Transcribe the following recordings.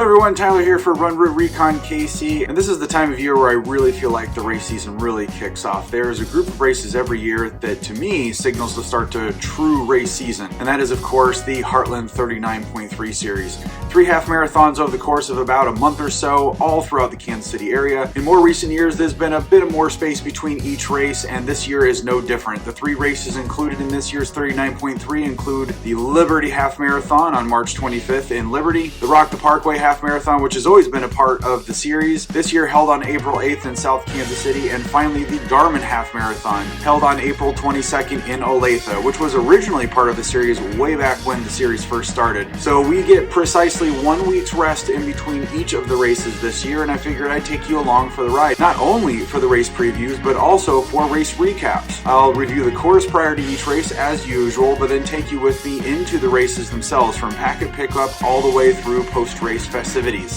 everyone, Tyler here for Run Route Recon KC, and this is the time of year where I really feel like the race season really kicks off. There's a group of races every year that to me signals the start to true race season, and that is of course the Heartland 39.3 series. 3 half marathons over the course of about a month or so, all throughout the Kansas City area. In more recent years, there's been a bit more space between each race, and this year is no different. The 3 races included in this year's 39.3 include the Liberty Half Marathon on March 25th in Liberty, the Rock the Parkway Half Marathon, which has always been a part of the series, this year held on April 8th in South Kansas City, and finally the Garmin Half Marathon, held on April 22nd in Olathe, which was originally part of the series way back when the series first started. So we get precisely 1 week's rest in between each of the races this year, and I figured I'd take you along for the ride, not only for the race previews, but also for race recaps. I'll review the course prior to each race as usual, but then take you with me into the races themselves, from packet pickup all the way through post-race festivities.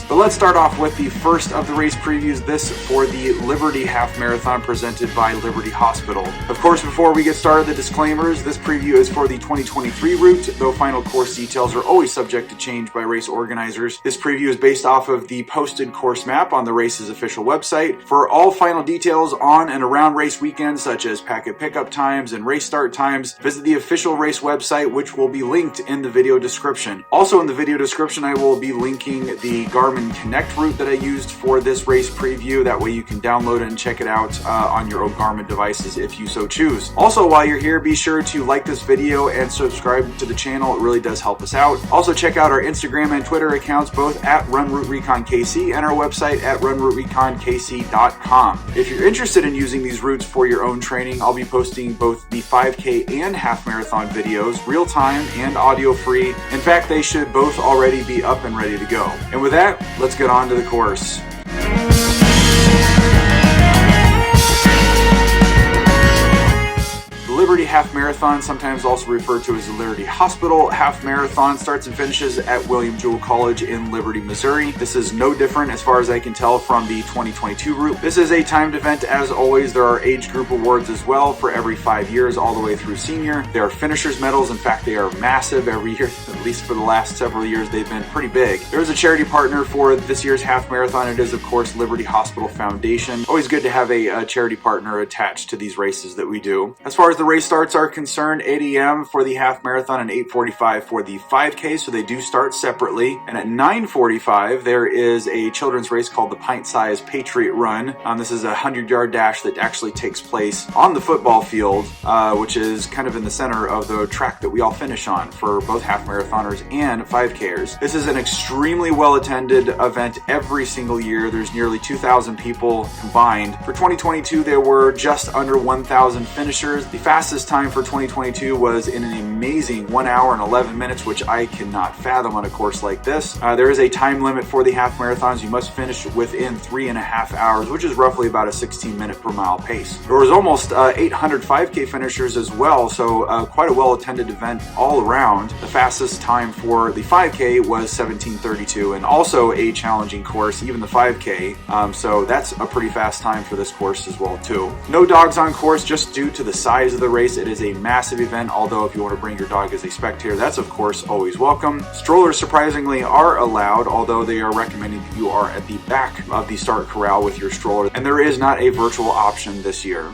But let's start off with the first of the race previews, this for the Liberty Half Marathon presented by Liberty Hospital. Of course, before we get started, the disclaimers: this preview is for the 2023 route, though final course details are always subject to change by race organizers. This preview is based off of the posted course map on the race's official website. For all final details on and around race weekends, such as packet pickup times and race start times, visit the official race website, which will be linked in the video description. Also in the video description, I will be linking the Garmin Connect route that I used for this race preview. That way you can download it and check it out on your own Garmin devices if you so choose. Also, while you're here, be sure to like this video and subscribe to the channel. It really does help us out. Also, check out our Instagram and Twitter accounts, both at Run Route Recon KC and our website at runroutereconkc.com. If you're interested in using these routes for your own training, I'll be posting both the 5K and half marathon videos, real time and audio free. In fact, they should both already be up and ready to go. And with that, let's get on to the course. Liberty Half Marathon, sometimes also referred to as the Liberty Hospital Half Marathon, starts and finishes at William Jewell College in Liberty, Missouri. This is no different as far as I can tell from the 2022 route. This is a timed event as always. There are age group awards as well for every 5 years all the way through senior. There are finishers medals. In fact, they are massive every year, at least for the last several years they've been pretty big. There is a charity partner for this year's half marathon. It is of course Liberty Hospital Foundation. Always good to have a charity partner attached to these races that we do. As far as the race starts are concerned, 8 a.m. for the half marathon and 8:45 for the 5K, so they do start separately. And at 9:45 there is a children's race called the Pint Size Patriot Run. This is a 100-yard dash that actually takes place on the football field, which is kind of in the center of the track that we all finish on for both half marathoners and 5Kers. This is an extremely well-attended event every single year. There's nearly 2,000 people combined. For 2022 there were just under 1,000 finishers. The fastest time for 2022 was in an amazing 1 hour and 11 minutes, which I cannot fathom on a course like this. There is a time limit for the half marathons. You must finish within 3.5 hours, which is roughly about a 16-minute per mile pace. There was almost 800 5K finishers as well, so quite a well-attended event all around. The fastest time for the 5K was 17:32, and also a challenging course, even the 5K. So that's a pretty fast time for this course as well too. No dogs on course just due to the size of the race. It is a massive event, although if you want to bring your dog as a spectator, that's of course always welcome. Strollers surprisingly are allowed, although they are recommending that you are at the back of the start corral with your stroller, and there is not a virtual option this year.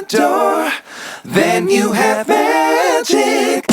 door, then you have magic.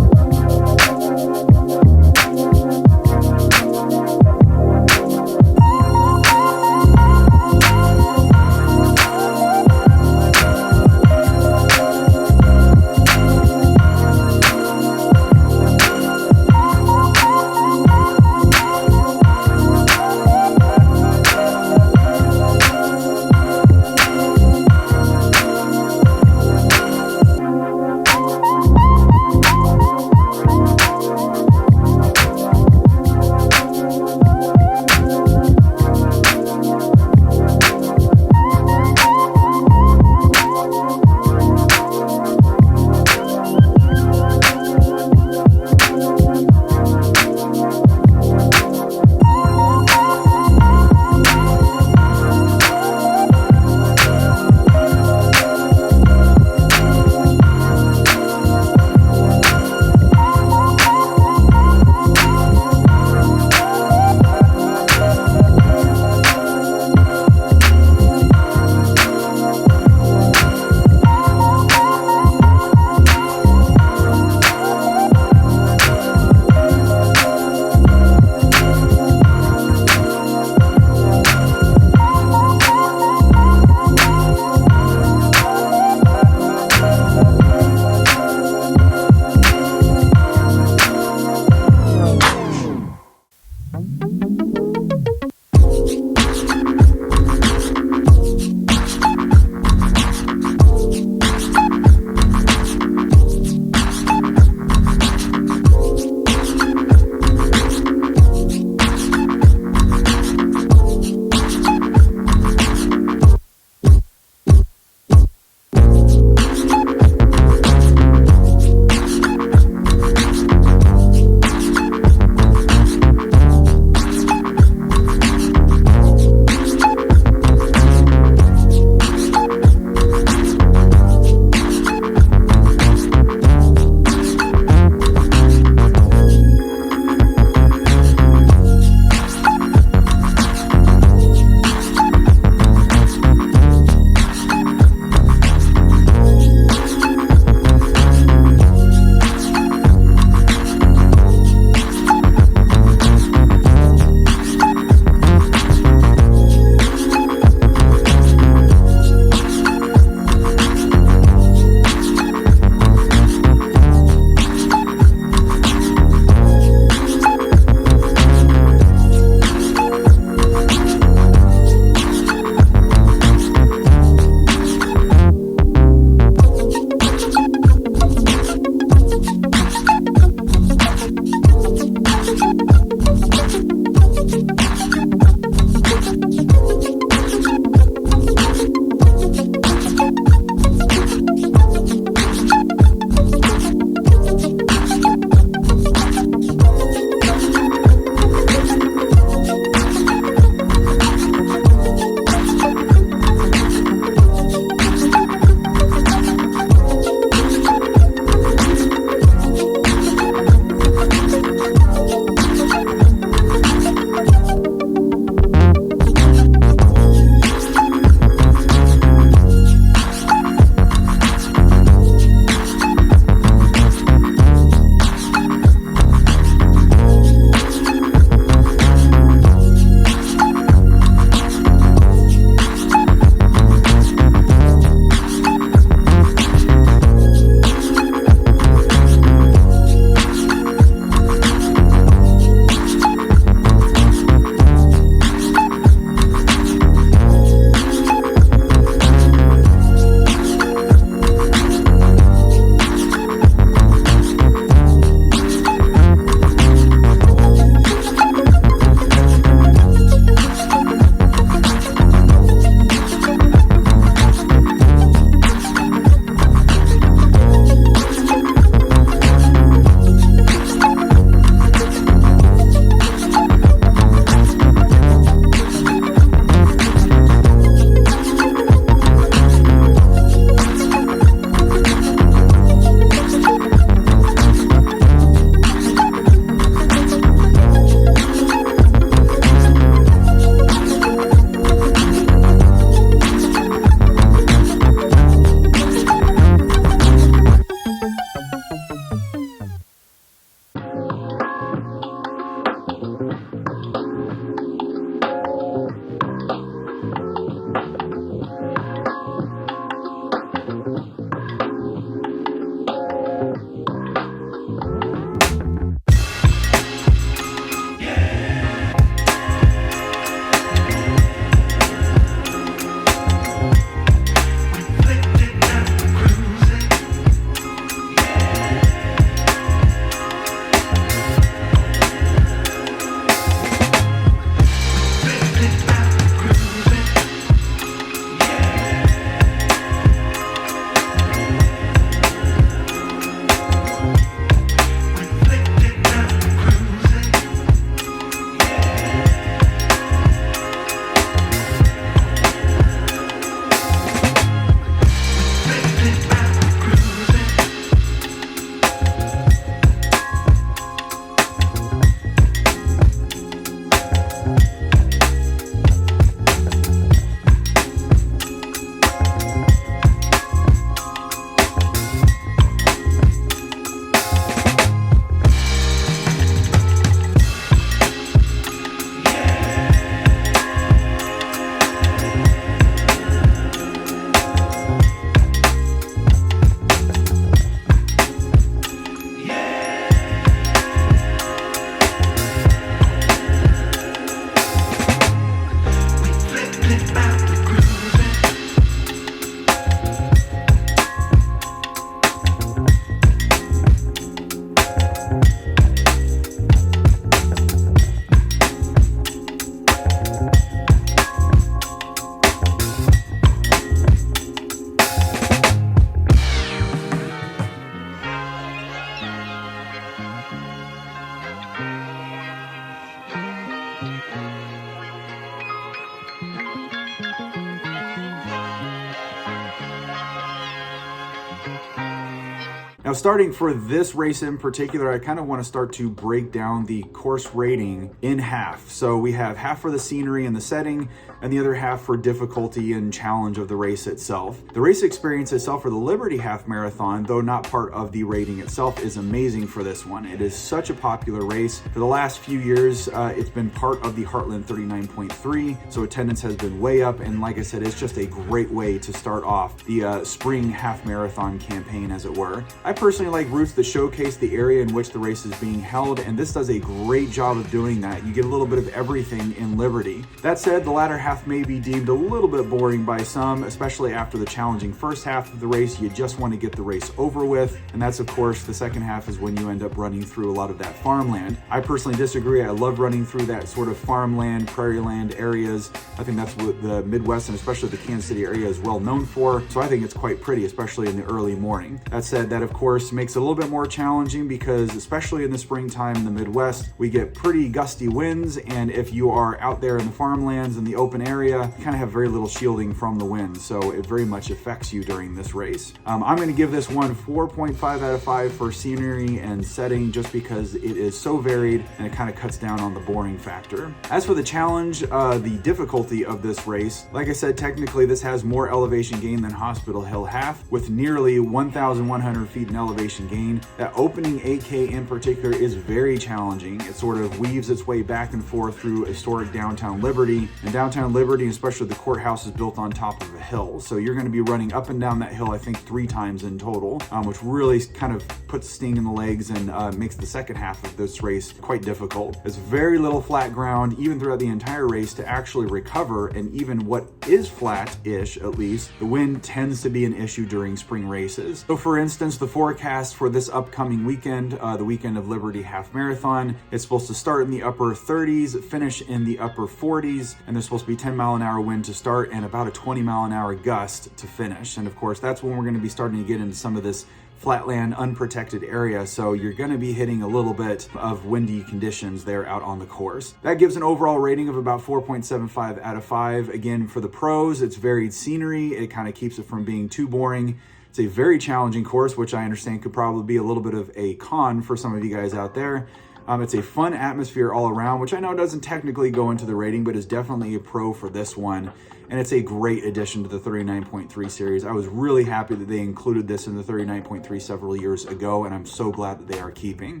Now, starting for this race in particular, I kind of want to start to break down the course rating in half. So we have half for the scenery and the setting, and the other half for difficulty and challenge of the race itself. The race experience itself for the Liberty Half Marathon, though not part of the rating itself, is amazing for this one. It is such a popular race. For the last few years, it's been part of the Heartland 39.3, so attendance has been way up, and like I said, it's just a great way to start off the spring half marathon campaign, as it were. I personally like routes that showcase the area in which the race is being held, and this does a great job of doing that. You get a little bit of everything in Liberty. That said, the latter half may be deemed a little bit boring by some, especially after the challenging first half of the race. You just want to get the race over with, and that's of course the second half is when you end up running through a lot of that farmland. I personally disagree. I love running through that sort of farmland, prairie land areas. I think that's what the Midwest and especially the Kansas City area is well known for, so I think it's quite pretty, especially in the early morning. That said, that of course makes it a little bit more challenging because especially in the springtime in the Midwest, we get pretty gusty winds, and if you are out there in the farmlands in the open area, you kind of have very little shielding from the wind, so it very much affects you during this race. I'm going to give this one 4.5 out of 5 for scenery and setting, just because it is so varied and it kind of cuts down on the boring factor. As for the challenge, the difficulty of this race, like I said, technically this has more elevation gain than Hospital Hill Half, with nearly 1,100 feet in elevation gain. That opening 8K in particular is very challenging. It sort of weaves its way back and forth through historic downtown Liberty, and downtown Liberty, especially the courthouse, is built on top of a hill, so you're going to be running up and down that hill I think 3 times in total, which really kind of puts sting in the legs and makes the second half of this race quite difficult. There's very little flat ground even throughout the entire race to actually recover, and even what is flat-ish, at least, the wind tends to be an issue during spring races. So for instance, the forecast for this upcoming weekend, the weekend of Liberty Half Marathon, it's supposed to start in the upper 30s, finish in the upper 40s, and there's supposed to be 10-mile-an-hour wind to start and about a 20-mile-an-hour gust to finish. And of course, that's when we're going to be starting to get into some of this flatland, unprotected area, so you're going to be hitting a little bit of windy conditions there out on the course. That gives an overall rating of about 4.75 out of 5. Again, for the pros, it's varied scenery. It kind of keeps it from being too boring. It's a very challenging course, which I understand could probably be a little bit of a con for some of you guys out there. It's a fun atmosphere all around, which I know doesn't technically go into the rating, but is definitely a pro for this one. And it's a great addition to the 39.3 series. I was really happy that they included this in the 39.3 several years ago, and I'm so glad that they are keeping.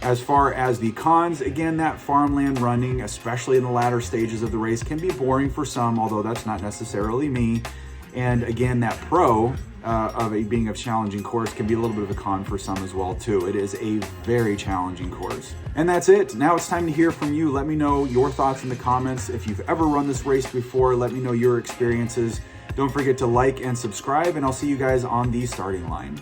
As far as the cons, again, that farmland running, especially in the latter stages of the race, can be boring for some, although that's not necessarily me. And again, that pro of it being a challenging course can be a little bit of a con for some as well too. It is a very challenging course. And that's it. Now it's time to hear from you. Let me know your thoughts in the comments. If you've ever run this race before, let me know your experiences. Don't forget to like and subscribe, and I'll see you guys on the starting line.